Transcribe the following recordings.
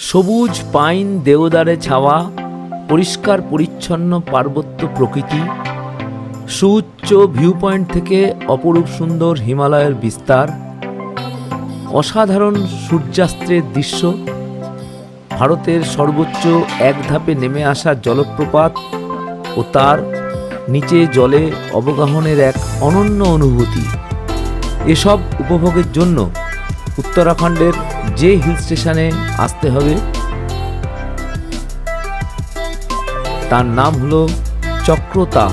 সবুজ পাইন দেওদারে ছাওয়া, পরিষ্কার পরিচ্ছন্ন পার্বত্য প্রকৃতি, সুউচ্চ ভিউ পয়েন্ট থেকে অপরূপ সুন্দর হিমালয়ের বিস্তার, অসাধারণ সূর্যাস্তের দৃশ্য, ভারতের সর্বোচ্চ এক ধাপে নেমে আসা জলপ্রপাত ও তার নিচে জলে অবগাহনের এক অনন্য অনুভূতি। এসব উপভোগের জন্য উত্তরাখণ্ডের যে হিল স্টেশনে আসতে হবে তার নাম হলো চক্রতা।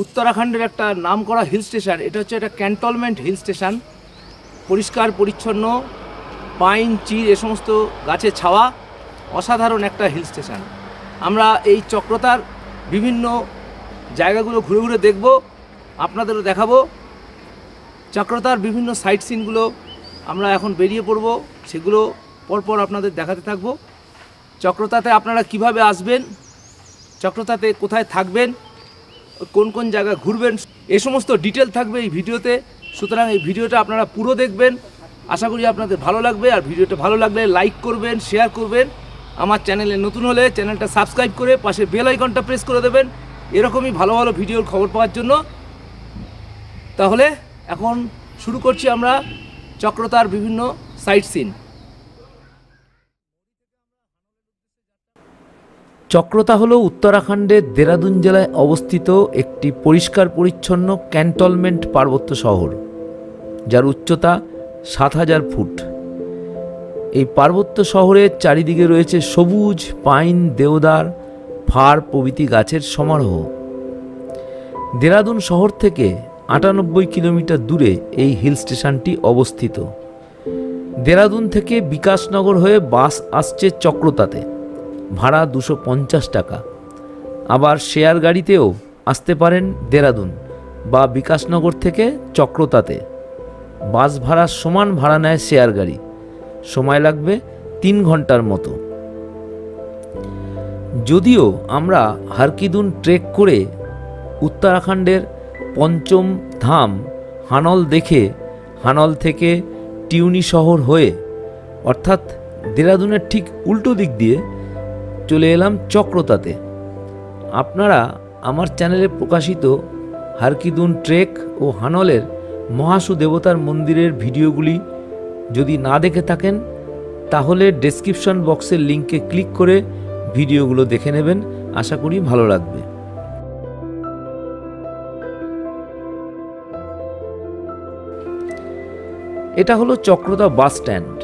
উত্তরাখণ্ডের একটা নামকরা হিল স্টেশন, এটা হচ্ছে একটা ক্যান্টনমেন্ট হিল স্টেশন। পরিষ্কার পরিচ্ছন্ন, পাইন, চির এ সমস্ত গাছের ছাওয়া, অসাধারণ একটা হিল স্টেশন। আমরা এই চক্রতার বিভিন্ন জায়গাগুলো ঘুরে ঘুরে দেখব, আপনাদেরও দেখাবো। চক্রতার বিভিন্ন সাইট সিনগুলো আমরা এখন বেরিয়ে পড়ব, সেগুলো পরপর আপনাদের দেখাতে থাকব। চক্রতাতে আপনারা কিভাবে আসবেন, চক্রতাতে কোথায় থাকবেন, কোন কোন জায়গা ঘুরবেন, এ সমস্ত ডিটেল থাকবে এই ভিডিওতে। সুতরাং এই ভিডিওটা আপনারা পুরো দেখবেন, আশা করি আপনাদের ভালো লাগবে। আর ভিডিওটা ভালো লাগলে লাইক করবেন, শেয়ার করবেন। আমার চ্যানেলে নতুন হলে চ্যানেলটা সাবস্ক্রাইব করে পাশে বেল আইকনটা প্রেস করে দেবেন, এরকমই ভালো ভালো ভিডিওর খবর পাওয়ার জন্য। তাহলে এখন শুরু করছি আমরা চক্রতার বিভিন্ন সাইট সিন। চক্রতা হলো উত্তরাখণ্ডের দেরাদুন জেলায় অবস্থিত একটি পরিষ্কার পরিচ্ছন্ন ক্যান্টনমেন্ট পার্বত্য শহর, যার উচ্চতা ৭,০০০ ফুট। এই পার্বত্য শহরের চারিদিকে রয়েছে সবুজ পাইন, দেওদার, ফার প্রভৃতি গাছের সমারোহ। দেরাদুন শহর থেকে ৯৮ কিলোমিটার দূরে এই হিল স্টেশনটি অবস্থিত। দেরাদুন থেকে বিকাশনগর হয়ে বাস আসছে চক্রতাতে, ভাড়া ২৫০ টাকা। আবার শেয়ার গাড়িতেও আসতে পারেন দেরাদুন বা বিকাশনগর থেকে চক্রতাতে। বাস ভাড়ার সমান ভাড়া নেয় শেয়ার গাড়ি, সময় লাগবে ৩ ঘন্টার মতো। যদিও আমরা হারকিদুন ট্রেক করে উত্তরাখণ্ডের পঞ্চম ধাম হানল দেখে হানল থেকে টিউনি শহর হয়ে অর্থাৎ দেরাদুনের ঠিক উল্টো দিক দিয়ে চলে এলাম চক্রতাতে। আপনারা আমার চ্যানেলে প্রকাশিত হারকিদুন ট্রেক ও হানলের মহাসু দেবতার মন্দিরের ভিডিওগুলি যদি না দেখে থাকেন তাহলে ডেসক্রিপশন বক্সের লিঙ্কে ক্লিক করে ভিডিওগুলো দেখে নেবেন, আশা করি ভালো লাগবে। এটা হলো চক্রতা বাস স্ট্যান্ড।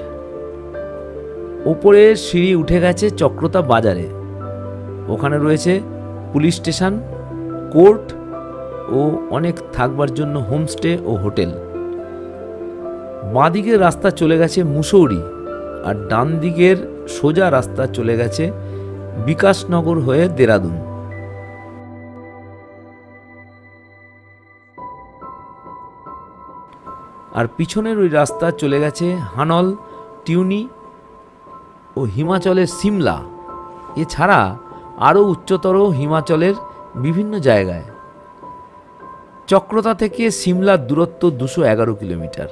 ওপরে সিঁড়ি উঠে গেছে চক্রতা বাজারে। ওখানে রয়েছে পুলিশ স্টেশন, কোর্ট ও অনেক থাকবার জন্য হোমস্টে ও হোটেল। বাঁ দিকের রাস্তা চলে গেছে মুসৌরি, আর ডান দিকের সোজা রাস্তা চলে গেছে বিকাশনগর হয়ে দেরাদুন। আর পিছনের ওই রাস্তা চলে গেছে হানল, টিউনি ও হিমাচলের সিমলা, এছাড়া আরও উচ্চতর হিমাচলের বিভিন্ন জায়গায়। চক্রতা থেকে সিমলার দূরত্ব ২১১ কিলোমিটার।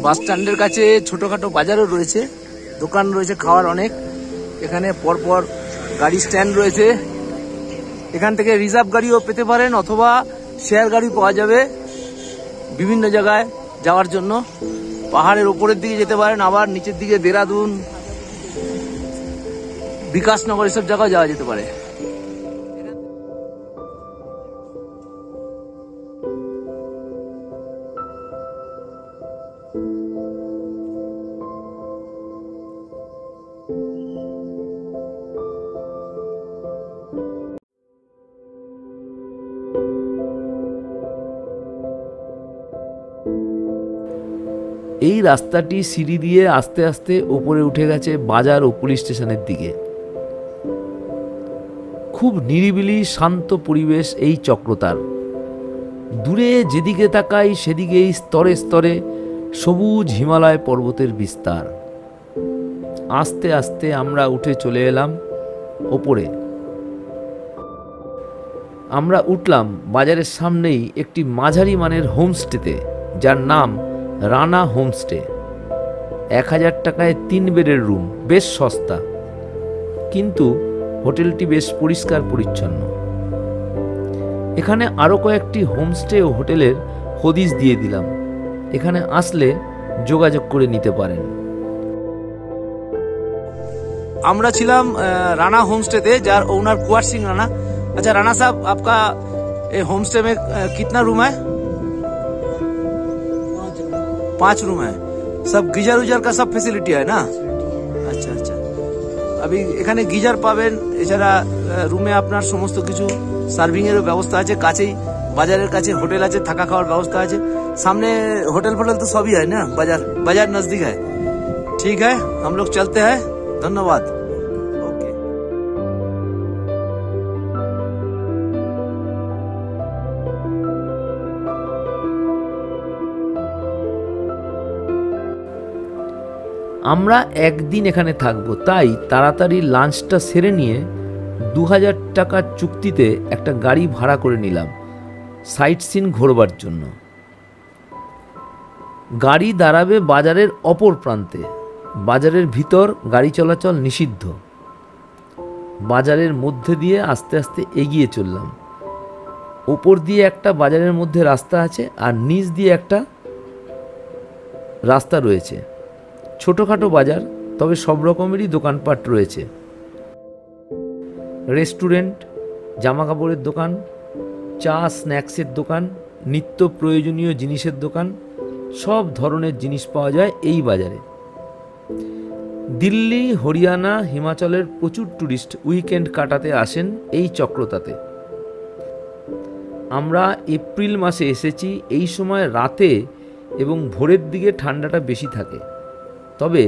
বাস স্ট্যান্ডের কাছে ছোটোখাটো বাজারও রয়েছে, দোকান রয়েছে খাওয়ার অনেক। এখানে পরপর গাড়ি স্ট্যান্ড রয়েছে। এখান থেকে রিজার্ভ গাড়িও পেতে পারেন অথবা শেয়ার গাড়ি পাওয়া যাবে বিভিন্ন জায়গায় যাওয়ার জন্য। পাহাড়ের ওপরের দিকে যেতে পারেন, আবার নিচের দিকে দেরাদুন, বিকাশনগর এসব জায়গায় যাওয়া যেতে পারে। এই রাস্তাটি সিঁড়ি দিয়ে আস্তে আস্তে ওপরে উঠে গেছে বাজার ও পুলিশ স্টেশনের দিকে। খুব নিরিবিলি শান্ত পরিবেশ এই চক্রতার। দূরে যেদিকে তাকাই সেদিকেই স্তরে স্তরে সবুজ হিমালয় পর্বতের বিস্তার। আস্তে আস্তে আমরা উঠে চলে এলাম ওপরে। আমরা উঠলাম বাজারের সামনেই একটি মাঝারি মানের হোমস্টেতে, যার নাম রানা হোমস্টে। 1000 টাকায় 3 বেডের রুম, বেশ সস্তা, কিন্তু হোটেলটি বেশ পরিষ্কার পরিচ্ছন্ন। এখানে আরও কয়েকটি হোমস্টে ও হোটেলের হদিশ দিয়ে দিলাম, এখানে আসলে যোগাযোগ করে নিতে পারেন। আমরা ছিলাম রানা হোমস্টেতে, যার ओनर कुंवर सिंह राणा। अच्छा राणा साहब, आपका होम स्टे में कितना रूम है? 5 रूम है। सब गीजर उजर का सब फैसिलिटी है ना? अच्छा अच्छा। अभी এখানে গিজার পাবেন, এছাড়া রুমে আপনার সমস্ত কিছু সার্ভিং এর ব্যবস্থা আছে, কাছেই বাজারের কাছে হোটেল আছে, থাকা খাওয়ার ব্যবস্থা আছে, সামনে होटल फोटल तो सभी है ना, बाजार नजदीक है। ठीक है, हम लोग चलते हैं, धन्यवाद। ओके। আমরা একদিন এখানে থাকবো, তাই তাড়াতাড়ি লাঞ্চটা সেরে নিয়ে 2000 টাকার চুক্তিতে একটা গাড়ি ভাড়া করে নিলাম সাইট সিন ঘোরবার জন্য। গাড়ি দাঁড়াবে বাজারের অপর প্রান্তে, বাজারের ভিতর গাড়ি চলাচল নিষিদ্ধ। বাজারের মধ্যে দিয়ে আস্তে আস্তে এগিয়ে চললাম। ওপর দিয়ে একটা বাজারের মধ্যে রাস্তা আছে, আর নিচ দিয়ে একটা রাস্তা রয়েছে। ছোটোখাটো বাজার, তবে সব রকমেরই দোকানপাট রয়েছে। রেস্টুরেন্ট, জামা কাপড়ের দোকান, চা স্ন্যাক্সের দোকান, নিত্য প্রয়োজনীয় জিনিসের দোকান, সব ধরনের জিনিস পাওয়া যায় এই বাজারে। দিল্লি, হরিয়ানা, হিমাচলের প্রচুর ট্যুরিস্ট উইকেন্ড কাটাতে আসেন এই চক্রতাতে। আমরা এপ্রিল মাসে এসেছি, এই সময় রাতে এবং ভোরের দিকে ঠান্ডাটা বেশি থাকে, তবে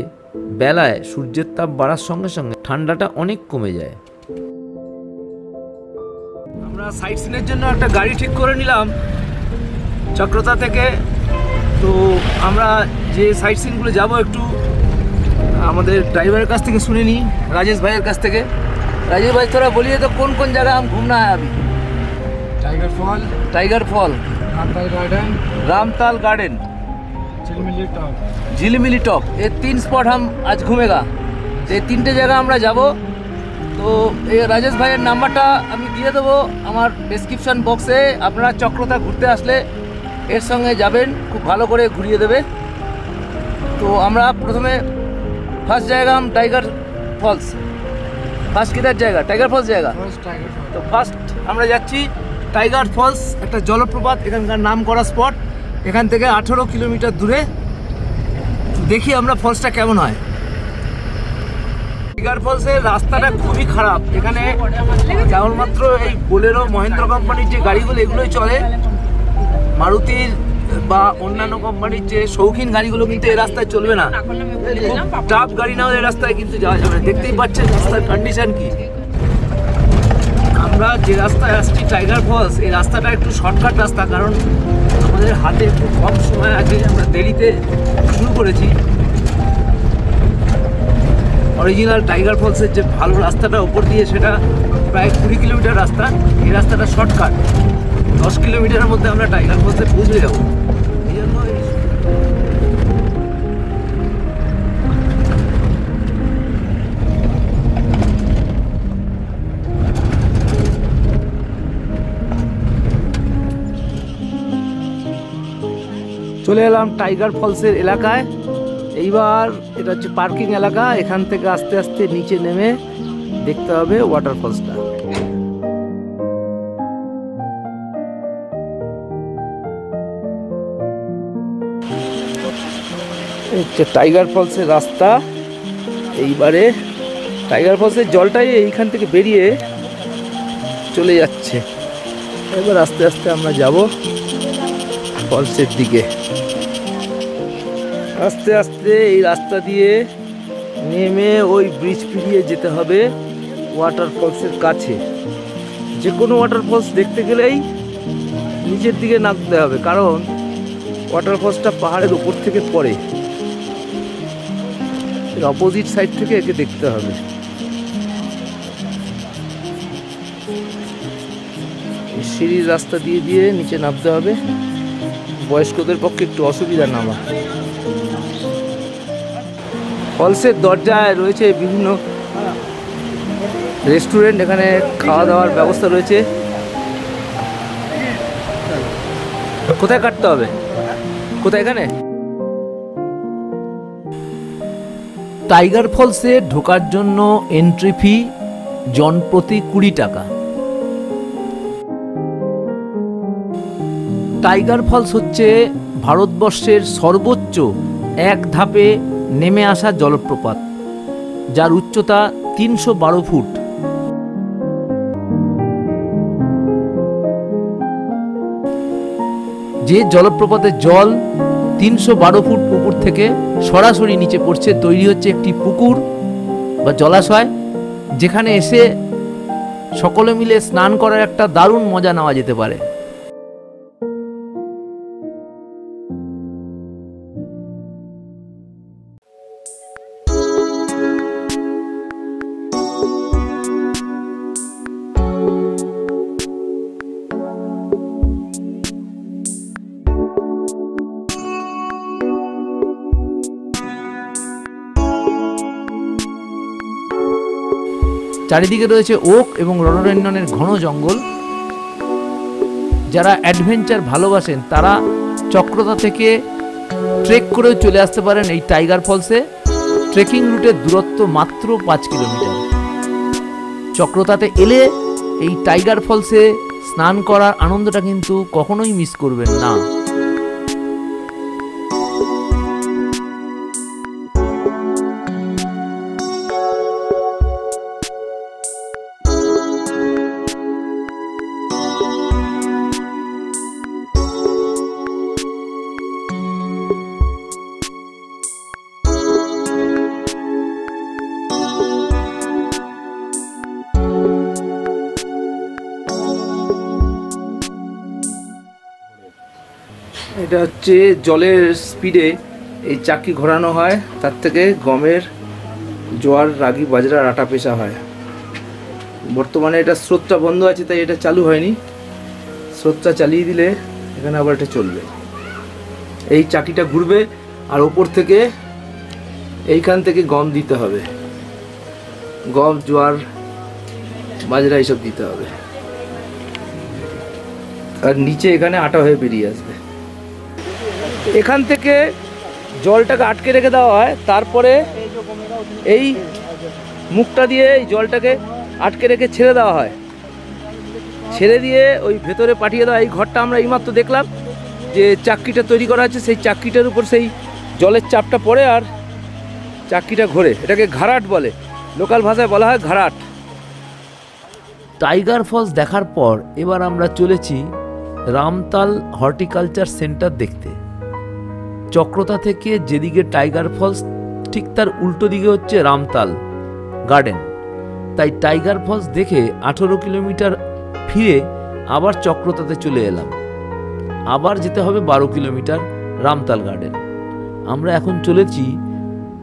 বেলায় সূর্যের তাপ বাড়ার সঙ্গে সঙ্গে ঠান্ডাটা অনেক কমে যায়। আমরা সাইট সিনের জন্য একটা গাড়ি ঠিক করে নিলাম চক্রতা থেকে। তো আমরা যে সাইট সিনগুলো যাব একটু আমাদের ड्राइवर কাছ থেকে শুনে নিই, राजेश ভাইয়ের কাছ থেকে। राजेश भाई थोड़ा बोलिए तो कौन कौन जगह हम घूमना है अभी? Tiger fall, Ramtal garden, Jhilmili top, ये 3 स्पॉट हम आज घूमेगा। तो ये 3টে জায়গা আমরা যাব। তো এই রাজেশ ভাইয়ের নাম্বারটা আমি দিয়ে দেবো আমার ডেসক্রিপশন বক্সে। আপনারা চক্রতা ঘুরতে আসলে এর সঙ্গে যাবেন, খুব ভালো করে ঘুরিয়ে দেবে। তো আমরা প্রথমে ফার্স্ট জায়গা हम टाइगर फॉल्स। ফার্স্ট কিদার জায়গা? টাইগার ফলস জায়গা। তো ফার্স্ট আমরা যাচ্ছি টাইগার ফলস, একটা জলপ্রপাত, এখানকার নাম করা স্পট। এখান থেকে 18 কিলোমিটার দূরে। দেখি আমরা ফলসটা কেমন হয়। টাইগার ফলসের রাস্তাটা খুবই খারাপ। এখানে কেবলমাত্র এই বোলেরো, মহেন্দ্র কোম্পানির যে গাড়িগুলো এগুলোই চলে। মারুতির বা অন্যান্য কোম্পানির যে শৌখিন গাড়িগুলো কিন্তু এই রাস্তায় চলবে না। খুব টাফ গাড়ি না হলে এই রাস্তায় কিন্তু যাওয়া যাবে না। দেখতেই পাচ্ছেন রাস্তার কন্ডিশন কি। আমরা যে রাস্তায় আসছি টাইগার ফলস, এই রাস্তাটা একটু শর্টকাট রাস্তা, কারণ আমাদের হাতে একটু কম সময় আছে, আমরা দেরিতে শুরু করেছি। অরিজিনাল টাইগার ফলসের যে ভালো রাস্তাটা ওপর দিয়ে, সেটা প্রায় 20 কিলোমিটার রাস্তা। এই রাস্তাটা শর্টকাট, 10 কিলোমিটারের মধ্যে আমরা টাইগার ফলসে পৌঁছে যাবো। এই জন্য চলে এলাম টাইগার ফলসের এলাকায়। এইবার এটা হচ্ছে পার্কিং এলাকা। এখান থেকে আস্তে আস্তে নিচে নেমে দেখতে হবে ওয়াটারফলসটা। হচ্ছে টাইগার ফলসের রাস্তা। এইবারে টাইগার ফলসের জলটাই এইখান থেকে বেরিয়ে চলে যাচ্ছে। এবার আস্তে আস্তে আমরা যাব ফলসের দিকে। আস্তে আস্তে এই রাস্তা দিয়ে নেমে ওই ব্রিজ পেরিয়ে যেতে হবে ওয়াটারফলসের কাছে। যে কোনো ওয়াটারফলস দেখতে গেলেই নিচের দিকে নামতে হবে, কারণ ওয়াটারফলসটা পাহাড়ের উপর থেকে পড়ে। এর অপোজিট সাইড থেকে একে দেখতে হবে। সিঁড়ির রাস্তা দিয়ে দিয়ে নিচে নামতে হবে। বয়স্কদের পক্ষে একটু অসুবিধা নামা। ফলসের দরজায় রয়েছে বিভিন্ন রেস্টুরেন্ট, এখানে খাওয়া দাওয়ার ব্যবস্থা রয়েছে। কোথায় কাটতে হবে? কোথায়? এখানে। টাইগার ফলসে ঢোকার জন্য এন্ট্রি ফি জনপ্রতি 20 টাকা। টাইগার ফলস হচ্ছে ভারতবর্ষের সর্বোচ্চ এক ধাপে নেমে আসা জলপ্রপাত, যার উচ্চতা 312 ফুট। যে জলপ্রপাতের জল 312 ফুট উপর থেকে সরাসরি নিচে পড়ছে, তৈরি হচ্ছে একটি পুকুর বা জলাশয়, যেখানে এসে সকলে মিলে স্নান করার একটা দারুণ মজা নেওয়া যেতে পারে। চারিদিকে রয়েছে ওক এবং রডোডেন্ড্রনের ঘন জঙ্গল। যারা অ্যাডভেঞ্চার ভালোবাসেন তারা চক্রতা থেকে ট্রেক করেও চলে আসতে পারেন এই টাইগার ফলসে। ট্রেকিং রুটের দূরত্ব মাত্র 5 কিলোমিটার। চক্রতাতে এলে এই টাইগার ফলসে স্নান করার আনন্দটা কিন্তু কখনোই মিস করবেন না। এটা হচ্ছে জলের স্পিডে এই চাকি ঘোরানো হয়, তার থেকে গমের জোয়ার, রাগি, বাজরার আটা পেশা হয়। বর্তমানে এটা স্রোতটা বন্ধ আছে, তাই এটা চালু হয়নি। স্রোতটা চালিয়ে দিলে এখানে আবার এটা চলবে। এই চাকিটা ঘুরবে আর ওপর থেকে এইখান থেকে গম দিতে হবে, গম, জোয়ার, বাজরা এইসব দিতে হবে, আর নিচে এখানে আটা হয়ে বেরিয়ে আসবে। এখান থেকে জলটাকে আটকে রেখে দেওয়া হয়, তারপরে এই মুখটা দিয়ে এই জলটাকে আটকে রেখে ছেড়ে দেওয়া হয়। ছেড়ে দিয়ে ওই ভেতরে পাঠিয়ে দেওয়া। এই ঘরটা আমরা এইমাত্র দেখলাম যে চাক্কিটা তৈরি করা আছে, সেই চাক্কিটার উপর সেই জলের চাপটা পড়ে আর চাক্কিটা ঘোরে। এটাকে ঘারাট বলে, লোকাল ভাষায় বলা হয় ঘারাট। টাইগার ফলস দেখার পর এবার আমরা চলেছি রামতাল হর্টিকালচার সেন্টার দেখতে। চক্রতা থেকে যেদিকে টাইগার ফলস, ঠিক তার উল্টো দিকে হচ্ছে রামতাল গার্ডেন। তাই টাইগার ফলস দেখে 18 কিলোমিটার ফিরে আবার চক্রতাতে চলে এলাম। আবার যেতে হবে 12 কিলোমিটার রামতাল গার্ডেন। আমরা এখন চলেছি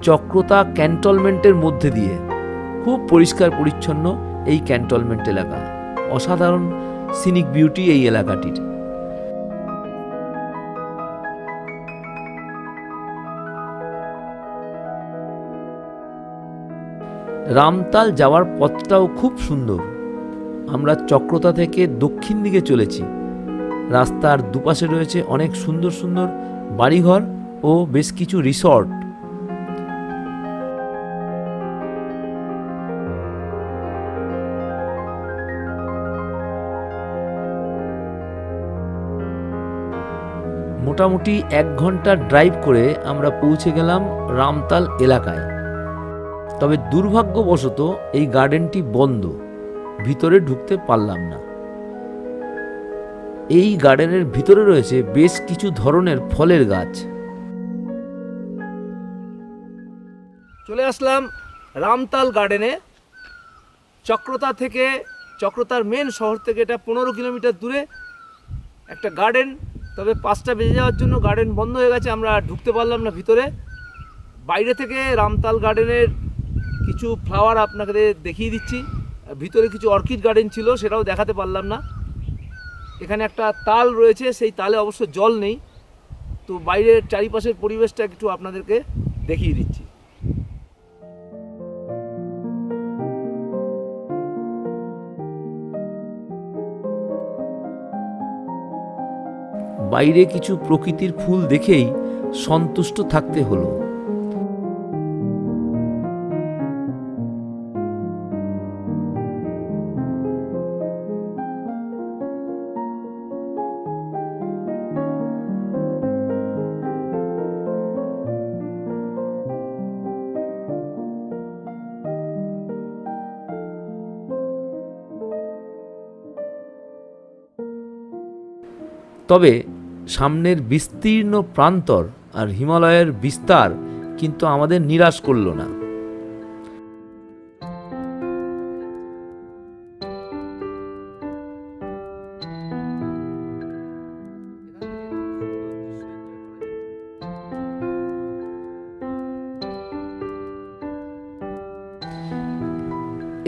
চক্রতা ক্যান্টনমেন্টের মধ্যে দিয়ে। খুব পরিষ্কার পরিচ্ছন্ন এই ক্যান্টনমেন্ট এলাকা, অসাধারণ সিনিক বিউটি এই এলাকাটির। রামতাল যাওয়ার পথটাও খুব সুন্দর। আমরা চক্রতা থেকে দক্ষিণ দিকে চলেছি। রাস্তার দুপাশে রয়েছে অনেক সুন্দর সুন্দর বাড়িঘর ও বেশ কিছু রিসর্ট। মোটামুটি 1 ঘন্টা ড্রাইভ করে আমরা পৌঁছে গেলাম রামতাল এলাকায়। তবে দুর্ভাগ্যবশত এই গার্ডেনটি বন্ধ, ভিতরে ঢুকতে পারলাম না। এই গার্ডেনের ভিতরে রয়েছে বেশ কিছু ধরনের ফলের গাছ। চলে আসলাম রামতাল গার্ডেনে। চক্রতা থেকে, চক্রতার মেন শহর থেকে এটা 15 কিলোমিটার দূরে একটা গার্ডেন। তবে 5টা বেজে যাওয়ার জন্য গার্ডেন বন্ধ হয়ে গেছে, আমরা ঢুকতে পারলাম না ভিতরে। বাইরে থেকে রামতাল গার্ডেনের কিছু ফ্লাওয়ার আপনাকে দেখিয়ে দিচ্ছি। ভিতরে কিছু অর্কিড গার্ডেন ছিল, সেটাও দেখাতে পারলাম না। এখানে একটা তাল রয়েছে, সেই তালে অবশ্য জল নেই, তো বাইরের চারিপাশের পরিবেশটা একটু আপনাদেরকে দেখিয়ে দিচ্ছি। বাইরে কিছু প্রকৃতির ফুল দেখেই সন্তুষ্ট থাকতে হলো। তবে সামনের বিস্তীর্ণ প্রান্তর আর হিমালয়ের বিস্তার কিন্তু আমাদের নিরাশ করল না।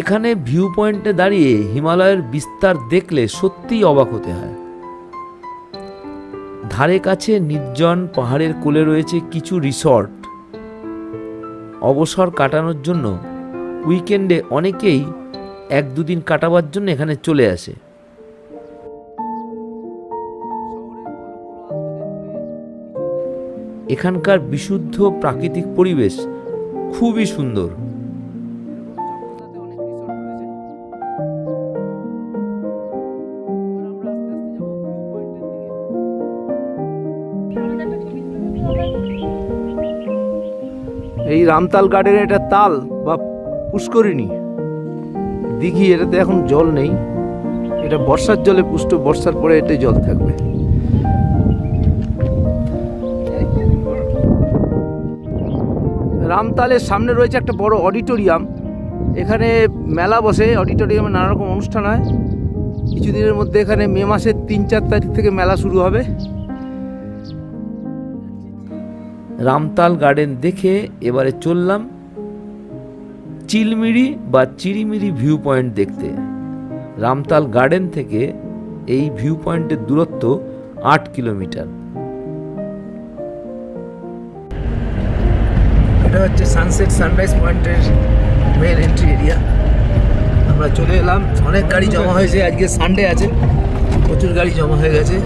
এখানে ভিউ পয়েন্টে দাঁড়িয়ে হিমালয়ের বিস্তার দেখলে সত্যিই অবাক হতে হয়। ধারে কাছে নির্জন পাহাড়ের কোলে রয়েছে কিছু রিসর্ট। অবসর কাটানোর জন্য উইকেন্ডে অনেকেই 1-2 দিন কাটাবার জন্য এখানে চলে আসে। এখানকার বিশুদ্ধ প্রাকৃতিক পরিবেশ খুবই সুন্দর। এই রামতাল গার্ডেন, এটা তাল বা পুষ্করিণী দিঘি, এটাতে এখন জল নেই, এটা বর্ষার জলে পুষ্ট, বর্ষার পরে এতে জল থাকবে। রামতালের সামনে রয়েছে একটা বড় অডিটোরিয়াম, এখানে মেলা বসে, অডিটোরিয়ামে নানা রকম অনুষ্ঠান হয়। কিছুদিনের মধ্যে এখানে মে মাসের 3-4 তারিখ থেকে মেলা শুরু হবে। রামতাল গার্ডেন দেখে এবারে চললাম চিলমিরি বা চিরিমিরি ভিউ পয়েন্ট দেখতে। রামতাল গার্ডেন থেকে এই ভিউ পয়েন্টের দূরত্ব 8 কিলোমিটার। এটা হচ্ছে সানসেট সানরাইজ পয়েন্টের মেন এন্ট্রি এরিয়া। আমরা চলে এলাম, অনেক গাড়ি জমা হয়েছে, আজকে সানডে আছে, প্রচুর গাড়ি জমা হয়ে গেছে।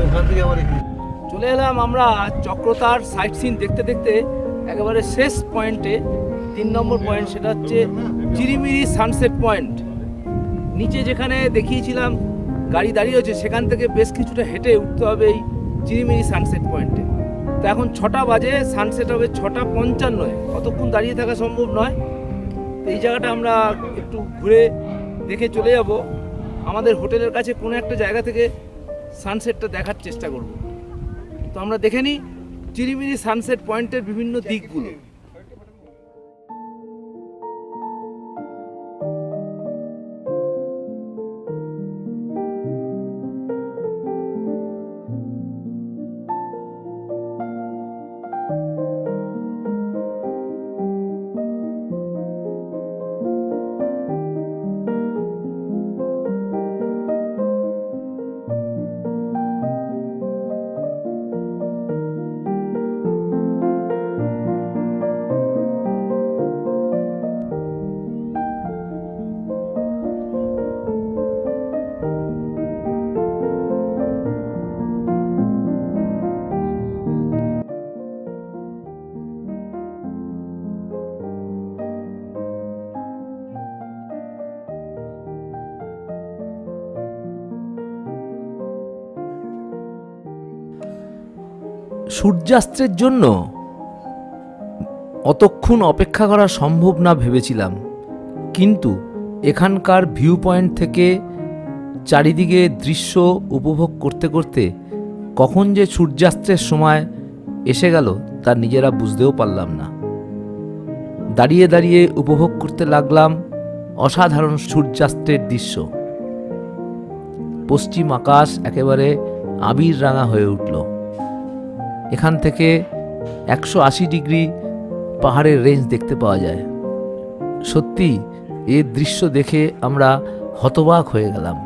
ওখান থেকে আবার চলে এলাম আমরা চক্রতার সাইট সিন দেখতে দেখতে একেবারে শেষ পয়েন্টে, 3 নম্বর পয়েন্ট, সেটা হচ্ছে চিরিমিরি সানসেট পয়েন্ট। নিচে যেখানে দেখিয়েছিলাম গাড়ি দাঁড়িয়ে আছে, সেখান থেকে বেশ কিছুটা হেঁটে উঠতে হবে এই চিরিমিরি সানসেট পয়েন্টে। তো এখন 6টা বাজে, সানসেট হবে 6:55, অতক্ষণ দাঁড়িয়ে থাকা সম্ভব নয়। তো এই জায়গাটা আমরা একটু ঘুরে দেখে চলে যাব। আমাদের হোটেলের কাছে কোনো একটা জায়গা থেকে সানসেটটা দেখার চেষ্টা করব। তো আমরা দেখে নিই চিরিমিরি সানসেট পয়েন্টের বিভিন্ন দিকগুলো। সূর্যাস্তের জন্য অতক্ষণ অপেক্ষা করা সম্ভব না ভেবেছিলাম, কিন্তু এখানকার ভিউ পয়েন্ট থেকে চারিদিকে দৃশ্য উপভোগ করতে করতে কখন যে সূর্যাস্তের সময় এসে গেল তা নিজেরা বুঝতেও পারলাম না। দাঁড়িয়ে দাঁড়িয়ে উপভোগ করতে লাগলাম অসাধারণ সূর্যাস্তের দৃশ্য। পশ্চিম আকাশ একেবারে আবির রাঙা হয়ে উঠল। এখান থেকে 180 ডিগ্রি পাহাড়ের রেঞ্জ দেখতে পাওয়া যায়। সত্যি এই দৃশ্য দেখে আমরা হতবাক হয়ে গেলাম।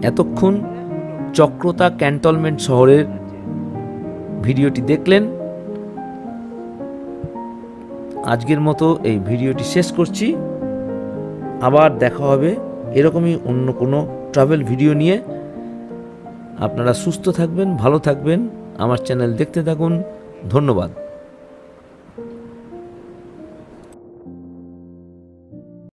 এতক্ষণ চক্রতা ক্যান্টনমেন্ট শহরের ভিডিওটি দেখলেন। আজকের মতো এই ভিডিওটি শেষ করছি। আবার দেখা হবে এরকমই অন্য কোনো ট্রাভেল ভিডিও নিয়ে। আপনারা সুস্থ থাকবেন, ভালো থাকবেন, আমার চ্যানেল দেখতে থাকুন। ধন্যবাদ।